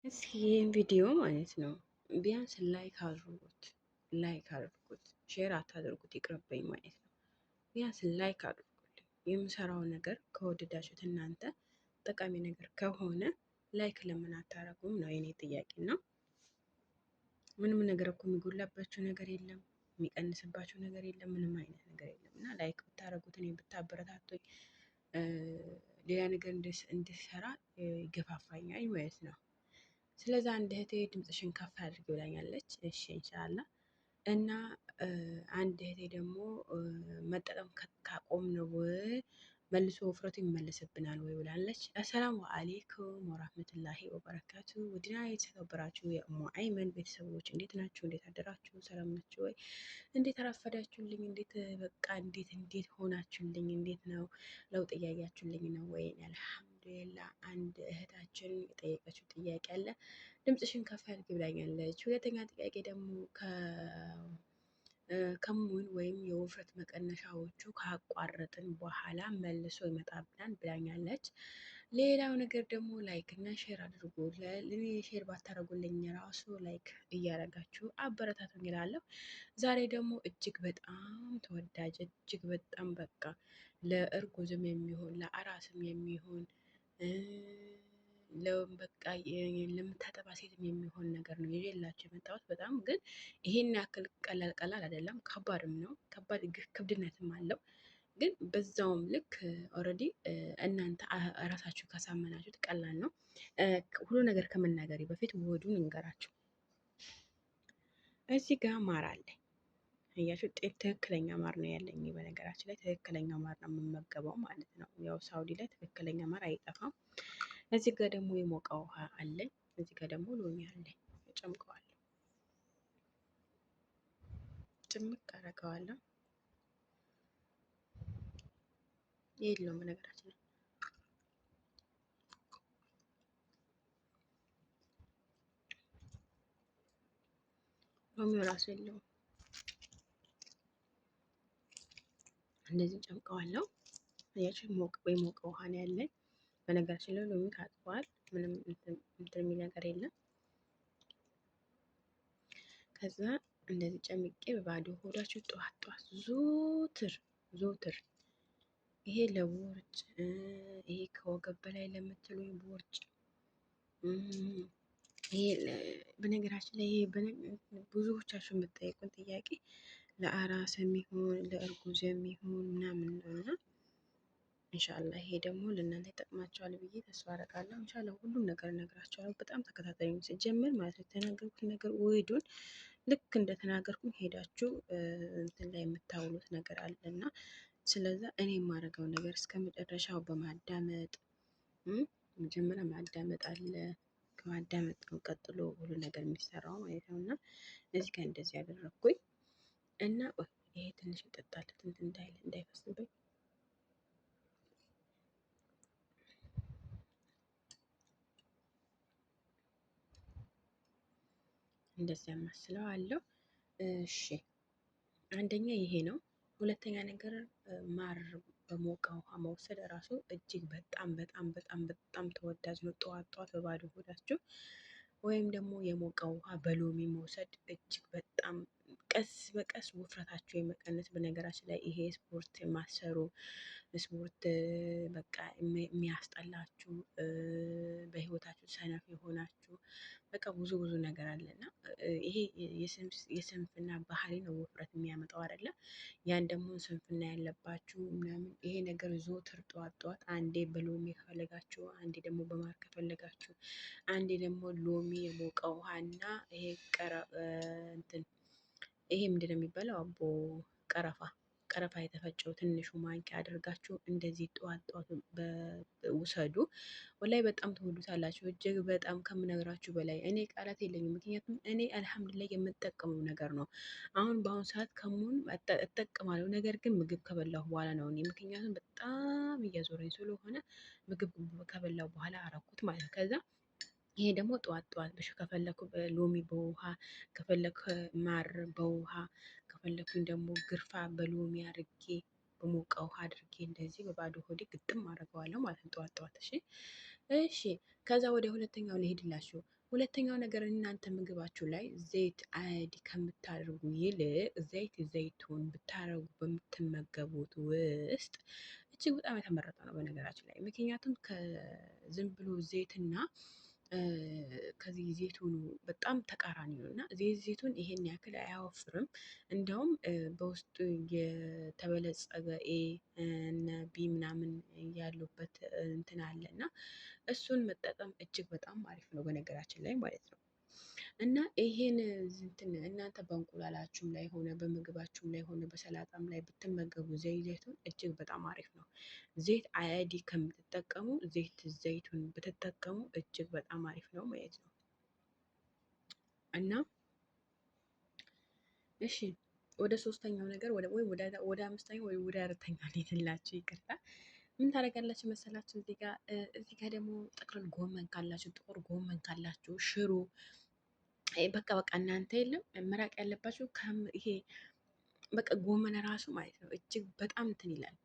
እስኪ ይህን ቪዲዮ ማለት ነው ቢያንስ ላይክ አድርጉት፣ ሼር አታድርጉት፣ ይቅርብኝ ማለት ነው። ቢያንስ ላይክ አድርጉልኝ። የምሰራው ነገር ከወደዳችሁት እናንተ ጠቃሚ ነገር ከሆነ ላይክ ለምን አታረጉም ነው የኔ ጥያቄ። ነው ምንም ነገር እኮ የሚጎላባችሁ ነገር የለም፣ የሚቀንስባችሁ ነገር የለም፣ ምንም አይነት ነገር የለም። እና ላይክ ብታረጉት እኔ ብታበረታቱኝ ሌላ ነገር እንድሰራ ይገፋፋኛል ማለት ነው። ስለዛ አንድ እህቴ ድምፅሽን ከፍ አድርጊ ብላኛለች። እሺ እንሻላ እና አንድ እህቴ ደግሞ መጠቀም ካቆምነው መልሶ ውፍረቱ ይመለስብናል ወይ ብላለች። አሰላሙ አሌይኩም ወራህመቱላሂ ወበረካቱ። ውድና የተከበራችሁ የእሙ አይመን ቤተሰቦች እንዴት ናችሁ? እንዴት አደራችሁ? ሰላም ናችሁ ወይ? እንዴት አረፈዳችሁልኝ? እንዴት ሆናችሁልኝ? እንዴት ነው ለውጥ እያያችሁልኝ ነው ወይ? አልሐምዱሊላህ። አንድ እህታችን የጠየቀችው ጥያቄ አለ። ድምፅሽን ከፍ አድርጊ ብላኛለች። ሁለተኛ ጥያቄ ደግሞ ከሙን ወይም የውፍረት መቀነሻዎቹ ካቋረጥን በኋላ መልሶ ይመጣብናል ብላኛለች። ሌላው ነገር ደግሞ ላይክ እና ሼር አድርጉ። ለእኔ ሼር ባታደርጉልኝ ራሱ ላይክ እያደረጋችሁ አበረታቱኝ እላለሁ። ዛሬ ደግሞ እጅግ በጣም ተወዳጅ እጅግ በጣም በቃ ለእርጉዝም የሚሆን ለአራስም የሚሆን በቃ ለምታጠባ ሴትም የሚሆን ነገር ነው ይዤላችሁ የመጣሁት። በጣም ግን ይሄን ያክል ቀላል አይደለም፣ ከባድም ነው። ከባድ ክብድነትም አለው። ግን በዛውም ልክ ኦልሬዲ እናንተ ራሳችሁ ካሳመናችሁት ቀላል ነው። ሁሉ ነገር ከመናገሬ በፊት ውህዱን እንገራችሁ። እዚህ ጋር ማር አለ እያችሁ ትክክለኛ ማር ነው ያለኝ። በነገራችን ላይ ትክክለኛ ማር ነው የምመገበው ማለት ነው። ያው ሳውዲ ላይ ትክክለኛ ማር አይጠፋም። እዚህ ጋር ደግሞ የሞቀ ውሃ አለኝ። እዚህ ጋር ደግሞ ሎሚ አለኝ። ጨምቀዋለሁ፣ ጭምቅ አደርገዋለሁ። የለውም በነገራችን ላይ ሎሚው ራሱ የለውም። እንደዚህ ጨምቀዋለሁ። አያችሁ የሞቀ ውሃ ነው ያለኝ። በነገራችን ላይ ሎሚ ታጥቧል። ምንም እንትን የሚል ነገር የለም። ከዛ እንደዚህ ጨምቄ በባዶ ሆዳችሁ ጠዋት ጠዋት ዞትር ይሄ ለቦርጭ ይሄ ከወገብ በላይ ለምትሉኝ ቦርጭ ይሄ በነገራችን ላይ ይሄ ብዙዎቻችሁ የምትጠይቁን ጥያቄ ለአራስ የሚሆን ለእርጉዝ የሚሆን ምናምን ነው እና እንሻላ ይሄ ደግሞ ለእናንተ ይጠቅማቸዋል ብዬ ተስፋ አደርጋለሁ። እንሻላ ሁሉም ነገር እነግራቸዋለሁ። በጣም ተከታታዩ ሲጀምር ማለት ነው። የተናገርኩት ነገር ውህዱን ልክ እንደተናገርኩኝ ሄዳችሁ እንትን ላይ የምታውሉት ነገር አለ እና ስለዛ እኔ የማደርገው ነገር እስከ መጨረሻው በማዳመጥ መጀመሪያ ማዳመጥ አለ። ከማዳመጥ ነው ቀጥሎ ሁሉ ነገር የሚሰራው ማለት ነው። እና እዚህ ጋር እንደዚህ ያደረግኩኝ እና ይሄ ትንሽ ይጠጣለት እንዳይፈስብኝ እንደዚያ ማስለው አለው። እሺ አንደኛ ይሄ ነው። ሁለተኛ ነገር ማር በሞቀ ውሃ መውሰድ ራሱ እጅግ በጣም በጣም በጣም በጣም ተወዳጅ ነው። ጠዋት ጠዋት በባዶ ሆዳችሁ ወይም ደግሞ የሞቀ ውሃ በሎሚ መውሰድ እጅግ በጣም ቀስ በቀስ ውፍረታችሁ የመቀነስ። በነገራችን ላይ ይሄ ስፖርት የማሰሩ ስፖርት በቃ የሚያስጠላችሁ በህይወታችሁ ሰነፍ የሆናችሁ በቃ ብዙ ነገር አለና ይሄ የስንፍና ባህሪ ነው ውፍረት የሚያመጣው አይደለም። ያን ደግሞ ስንፍና ያለባችሁ ምናምን ይሄ ነገር ዞትር ጠዋት ጠዋት አንዴ በሎሚ ከፈለጋችሁ፣ አንዴ ደግሞ በማር ከፈለጋችሁ፣ አንዴ ደግሞ ሎሚ የሞቀ ውሃና ይሄ እንትን ይሄ ምንድን ነው የሚባለው? አቦ ቀረፋ የተፈጨው ትንሹ ማንኪያ አድርጋችሁ እንደዚህ ጠዋት ጠዋት ውሰዱ። ወላይ በጣም ትወዱታላችሁ። እጅግ በጣም ከምነግራችሁ በላይ እኔ ቃላት የለኝም። ምክንያቱም እኔ አልሐምዱሊላህ የምጠቀመው ነገር ነው። አሁን በአሁኑ ሰዓት ከሙን እጠቀማለሁ፣ ነገር ግን ምግብ ከበላሁ በኋላ ነው። እኔ ምክንያቱም በጣም እያዞረኝ ስለሆነ ምግብ ከበላሁ በኋላ አረኩት ማለት ነው። ከዛ ይሄ ደግሞ ጠዋት ጠዋት ከፈለኩ ሎሚ በውሃ ከፈለኩ ማር በውሃ ከፈለኩኝ ደግሞ ግርፋ በሎሚ አድርጌ በሞቀ ውሃ አድርጌ እንደዚህ በባዶ ሆዴ ግጥም አድርገዋለሁ ማለት ነው ጠዋት ጠዋት። እሺ ከዛ ወደ ሁለተኛው ልሄድላችሁ። ሁለተኛው ነገር እናንተ ምግባችሁ ላይ ዘይት አድ ከምታደርጉ ይልቅ ዘይቱን ብታደርጉ በምትመገቡት ውስጥ እጅግ በጣም የተመረጠ ነው በነገራችን ላይ። ምክንያቱም ከዝም ብሎ ዘይትና ከዚህ ዜቱኑ በጣም ተቃራኒ ነው እና ዜቱን ይሄን ያክል አያወፍርም። እንደውም በውስጡ የተበለጸገ ኤ እነ ቢ ምናምን ያሉበት እንትን አለ እና እሱን መጠቀም እጅግ በጣም አሪፍ ነው በነገራችን ላይ ማለት ነው። እና ይሄን እንትን እናንተ በእንቁላላችሁም ላይ ሆነ በምግባችሁም ላይ ሆነ በሰላጣም ላይ ብትመገቡ ዘይቱን እጅግ በጣም አሪፍ ነው። ዘይት አያዲ ከምትጠቀሙ ዘይቱን ብትጠቀሙ እጅግ በጣም አሪፍ ነው ማለት ነው። እና እሺ ወደ ሶስተኛው ነገር ወደ አምስተኛው ወይ ወደ አራተኛው ልሄድላችሁ፣ ይቅርታ። ምን ታደርጋላችሁ መሰላችሁ? እዚህ ጋር ደግሞ ጥቅል ጎመን ካላችሁ፣ ጥቁር ጎመን ካላችሁ፣ ሽሮ በቃ እናንተ የለም መራቅ ያለባችሁ ይሄ በቃ ጎመን ራሱ ማለት ነው እጅግ በጣም እንትን ይላል።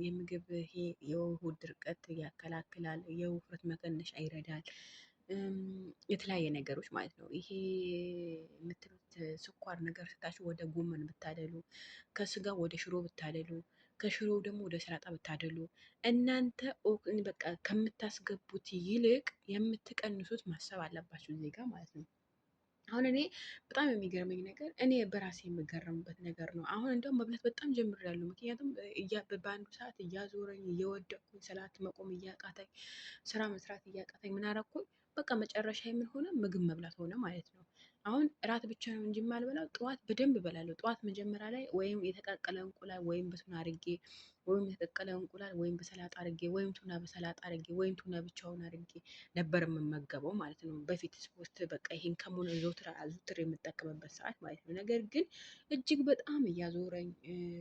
የምግብ ይሄ የሆድ ድርቀት ያከላክላል፣ የውፍረት መቀነሻ ይረዳል፣ የተለያየ ነገሮች ማለት ነው። ይሄ የምትሉት ስኳር ነገር ስታችሁ ወደ ጎመን ብታደሉ፣ ከስጋ ወደ ሽሮ ብታደሉ፣ ከሽሮ ደግሞ ወደ ሰላጣ ብታደሉ እናንተ በቃ ከምታስገቡት ይልቅ የምትቀንሱት ማሰብ አለባችሁ እዚህ ጋር ማለት ነው። አሁን እኔ በጣም የሚገርመኝ ነገር እኔ በራሴ የምገረምበት ነገር ነው። አሁን እንደውም መብላት በጣም ጀምሬያለሁ። ምክንያቱም በአንዱ ሰዓት እያዞረኝ እየወደቅኩኝ ሰላት መቆም እያቃተኝ ስራ መስራት እያቃተኝ ምን አረኩኝ በቃ መጨረሻ የምን ሆነ ምግብ መብላት ሆነ ማለት ነው። አሁን እራት ብቻ ነው እንጂ የማልበላው ጠዋት በደንብ እበላለሁ። ጠዋት መጀመሪያ ላይ ወይም የተቀቀለ እንቁላል ወይም በቱና አርጌ ወይም የተቀቀለ እንቁላል ወይም በሰላጣ አርጌ ወይም ቱና በሰላጣ አርጌ ወይም ቱና ብቻውን አርጌ ነበር የምመገበው ማለት ነው። በፊት ስፖርት በቃ ይሄን ከሙን አዘውትር የምጠቀምበት ሰዓት ማለት ነው። ነገር ግን እጅግ በጣም እያዞረኝ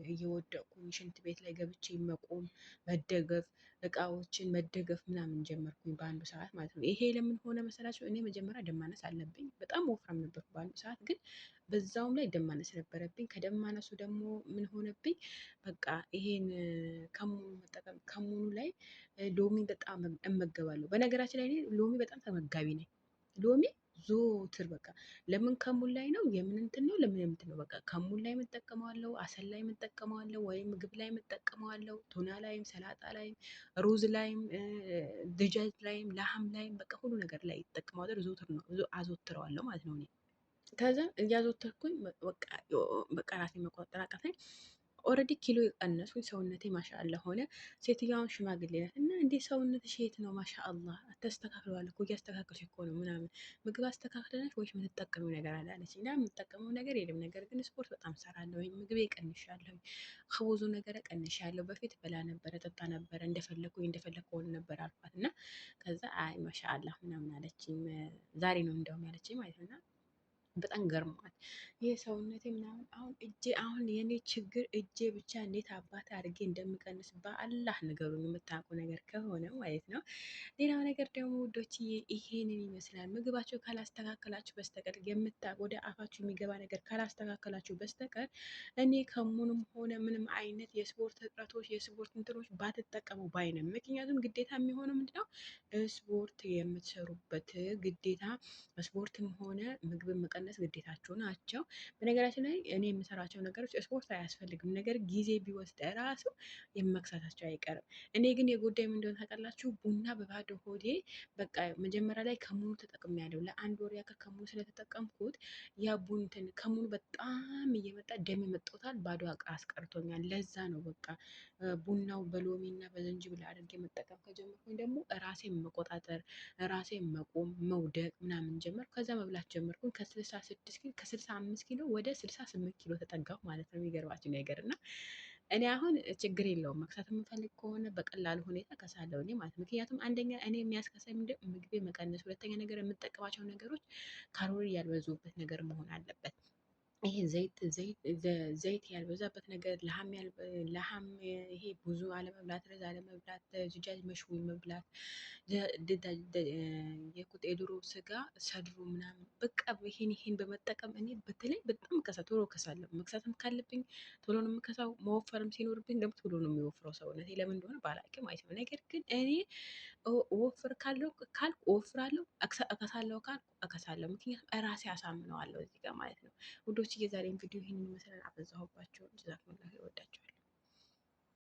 እየወደቅኩኝ ሽንት ቤት ላይ ገብቼ መቆም መደገፍ እቃዎችን መደገፍ ምናምን ጀመርኩኝ በአንዱ ሰዓት ማለት ነው። ይሄ ለምን ሆነ መሰላቸው? እኔ መጀመሪያ ደም ማነስ አለብኝ። በጣም ወፍራም ነበርኩ በአንዱ ሰዓት፣ ግን በዛውም ላይ ደም ማነስ ነበረብኝ። ከደም ማነሱ ደግሞ ምን ሆነብኝ? በቃ ይሄን ከሙኑ መጠቀም ከሙኑ ላይ ሎሚ በጣም እመገባለሁ። በነገራችን ላይ እኔ ሎሚ በጣም ተመጋቢ ነኝ። ሎሚ ዞትር በቃ ለምን ከሙን ላይ ነው የምን እንትን ነው ለምን እንትን ነው በቃ ከሙን ላይ የምጠቀመዋለሁ፣ አሰል ላይ የምጠቀመዋለሁ፣ ወይም ምግብ ላይ የምጠቀመዋለሁ፣ ቱና ላይም፣ ሰላጣ ላይም፣ ሩዝ ላይም፣ ድጃጅ ላይም፣ ላህም ላይም በቃ ሁሉ ነገር ላይ ይጠቀመዋለሁ። ዞትር ነው አዘወትረዋለሁ ማለት ነው እኔ ከዛ እያዘወተርኩኝ በቃ ራሴ መቆጣጠር አቃተኝ። ኦልሬዲ ኪሎ የቀነስኩኝ ሰውነቴ ማሻአላ ሆነ። ሴትዮዋን ሽማግሌ ናት እና እንዴ ሰውነትሽ የት ነው ማሻአላ ተስተካክለዋል እኮ እያስተካከልሽ እኮ ነው ምናምን ምግብ አስተካክለናል ወይስ የምትጠቀሚው ነገር አለ አለች። እና የምትጠቀመው ነገር የለም፣ ነገር ግን ስፖርት በጣም ሰራለሁ፣ ምግቤ ቀንሻለሁ፣ ከብዙ ነገር ቀንሻለሁ። በፊት በላ ነበረ ጠጣ ነበረ እንደፈለኩ ሆነ ነበር አልኳት እና ከዛ አይ ማሻአላ ምናምን አለችኝ። ዛሬ ነው እንደውም ያለችኝ ማለት ነው። እና በጣም ገርሟል። ይህ ሰውነቴ ምናምን አሁን የኔ ችግር እጄ ብቻ እንዴት አባት አድርጌ እንደምቀንስ በአላህ ንገሩኝ፣ የምታውቁ ነገር ከሆነ ማለት ነው። ሌላው ነገር ደግሞ ውዶች ይሄንን ይመስላል። ምግባቸው ካላስተካከላችሁ በስተቀር ወደ አፋችሁ የሚገባ ነገር ካላስተካከላችሁ በስተቀር እኔ ከሙንም ሆነ ምንም አይነት የስፖርት እጥረቶች የስፖርት እንትኖች ባትጠቀሙ ባይነም። ምክንያቱም ግዴታ የሚሆነው ምንድነው ስፖርት የምትሰሩበት ግዴታ ስፖርትም ሆነ ምግብን መቀነስ ግዴታቸው ናቸው። በነገራችን ላይ እኔ የምሰራቸው ነገሮች ስፖርት አያስፈልግም፣ ነገር ጊዜ ቢወስድ ራሱ የመክሳታቸው አይቀርም። እኔ ግን የጎዳኝ ምን እንደሆነ ታውቃላችሁ? ቡና በባዶ ሆዴ በቃ መጀመሪያ ላይ ከሙኑ ተጠቅሜያለሁ። ለአንድ ወር ያክል ከሙኑ ስለተጠቀምኩት ያ ቡንትን ከሙኑ በጣም እየመጣ ደም መጦታል፣ ባዶ አስቀርቶኛል። ለዛ ነው በቃ ቡናው በሎሚ እና በዝንጅብል አድርጌ መጠቀም ከጀመርኩኝ ደግሞ ራሴን መቆጣጠር ራሴን መቆም መውደቅ ምናምን ጀመር። ከዛ መብላት ጀመርኩኝ። ከ65 ኪሎ ወደ 68 ኪሎ ተጠጋሁ ማለት ነው። የሚገርባችሁ ነገር እና እኔ አሁን ችግር የለውም መክሳት የምፈልግ ከሆነ በቀላሉ ሁኔታ ከሳለሁ እኔ ማለት ነው። ምክንያቱም አንደኛ እኔ የሚያስከሳኝ ምግቤ መቀነስ፣ ሁለተኛ ነገር የምጠቀማቸው ነገሮች ካሎሪ ያልበዙበት ነገር መሆን አለበት። ይሄ ዘይት ያልበዛበት ነገር ለሐም ይሄ ብዙ አለመብላት፣ ረዝ አለመብላት፣ ዝጃጅ መሽዊ መብላት፣ የዶሮ ስጋ ሰድሮ ምናምን በቃ ይሄን በመጠቀም እኔ በተለይ በጣም ቶሎ ከሳለሁ። መክሳትም ካለብኝ ቶሎ ነው የምከሳው። መወፈርም ሲኖርብኝ ደግሞ ቶሎ ነው የሚወፍረው ሰውነቴ። ለምን እንደሆነ ባላውቅም ማለት ነው። ነገር ግን እኔ ወፍር ካለው ካልኩ እወፍራለሁ፣ እከሳለሁ ካልኩ እከሳለሁ። ምክንያቱም ራሴ አሳምነዋለሁ እዚህ ጋር ማለት ነው። ውዶች የዛሬን ቪዲዮ ይህንን ይመስላል። አበዛሁባቸው። ጀዛኩሙላህ ይወዳቸዋል።